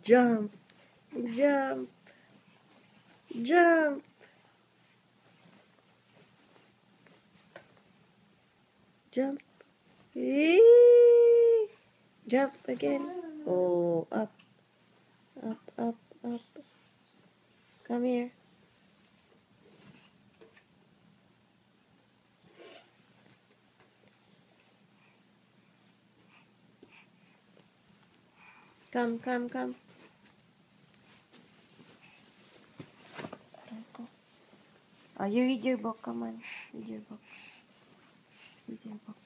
Jump, jump, jump. Jump. Eee! Jump again. Oh, up, up, up, up. Come here. Come, come, come. Oh, you read your book. Come on. Read your book. Read your book.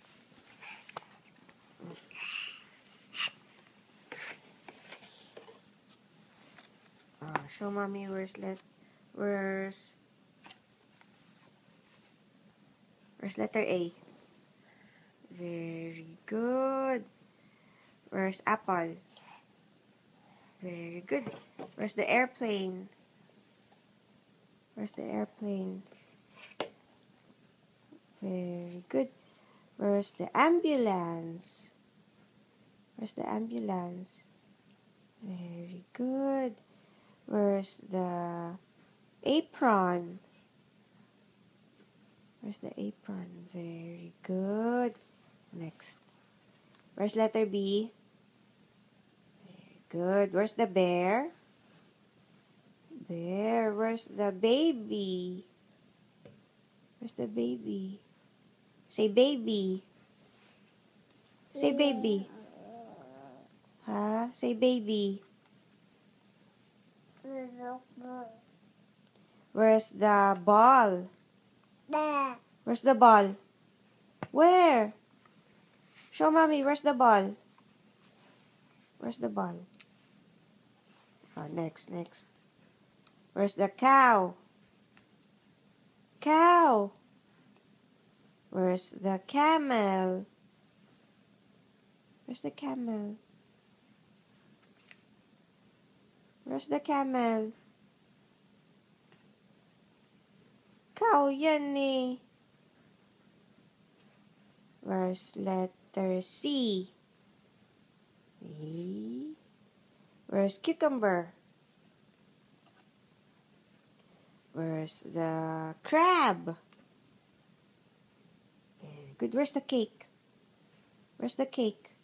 Show mommy where's letter A. Very good. Where's apple? Very good. Where's the airplane? Where's the airplane? Very good. Where's the ambulance? Where's the ambulance? Very good. Where's the apron? Where's the apron? Very good. Next. Where's letter B? Very good. Where's the bear? Bear. Where's the baby? Where's the baby? Say baby. Say baby. Huh? Say baby. Where's the ball? Where's the ball? Where? Show mommy. Where's the ball? Where's the ball? Oh, next. Where's the cow? Cow. Where's the camel? Where's the camel? Where's the camel? Cow yan eh. Where's letter C? E. Where's cucumber? Where's the crab? Very good. Where's the cake? Where's the cake?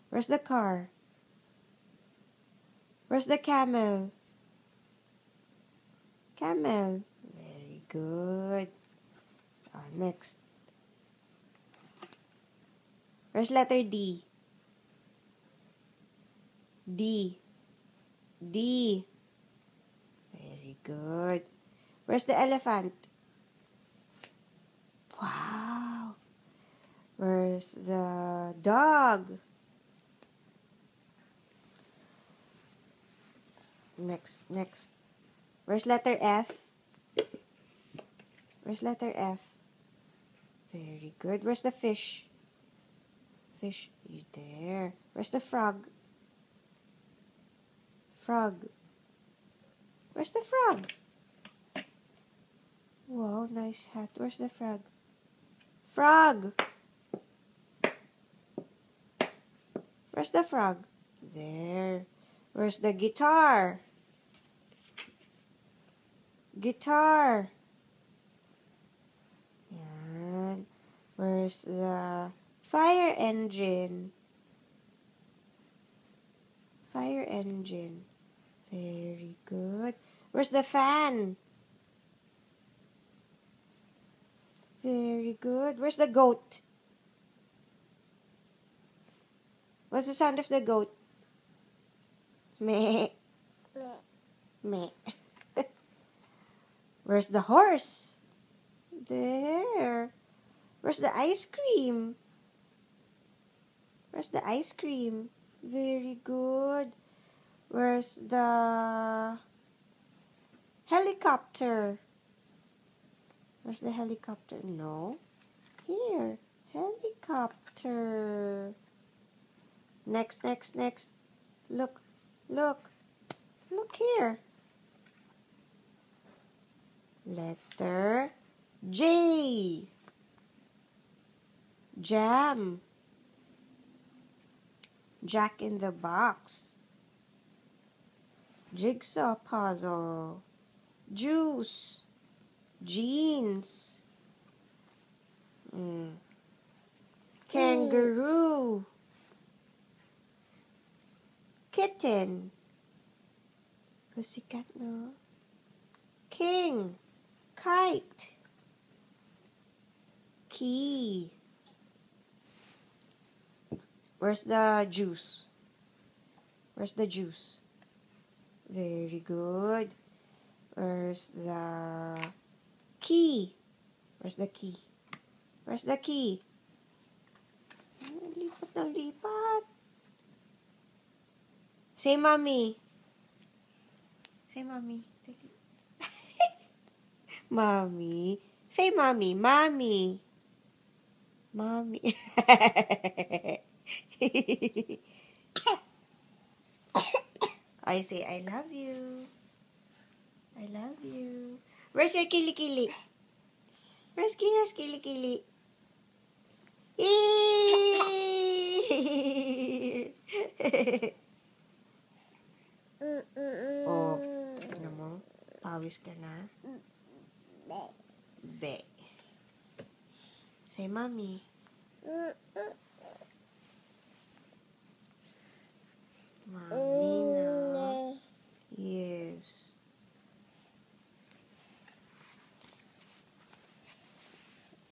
Where's the car? Where's the camel? Camel. Very good. Next. Where's letter D? D. D. Very good. Where's the elephant? Wow. Where's the dog? Next. Where's letter F? Where's letter F? Very good. Where's the fish? Fish is there. Where's the frog? Frog. Where's the frog? Wow, nice hat. Where's the frog? Frog. Where's the frog? There. Where's the guitar? Guitar. Yan. Where's the fire engine? Fire engine. Very good. Where's the fan? Very good. Where's the goat? What's the sound of the goat? Meh. Meh. Where's the horse? There. Where's the ice cream? Where's the ice cream? Very good. Where's the helicopter? Where's the helicopter? No. Here. Helicopter. Next. Look. Look here. Letter J. Jam. Jack in the Box. Jigsaw puzzle. Juice. Jeans. Kangaroo. Kitten. Pussycat, no? King. Kite. Key. Where's the juice? Where's the juice? Very good. Where's the key? Where's the key? Where's the key? Lipat ng lipat. Say mommy. Say mommy. Mommy. Say mommy. Mommy. Mommy. I say, I love you. I love you. Where's your kili-kili? Where's kili-kili? Oh, tingnan mo. Pawis ka na. Be. Say, mommy.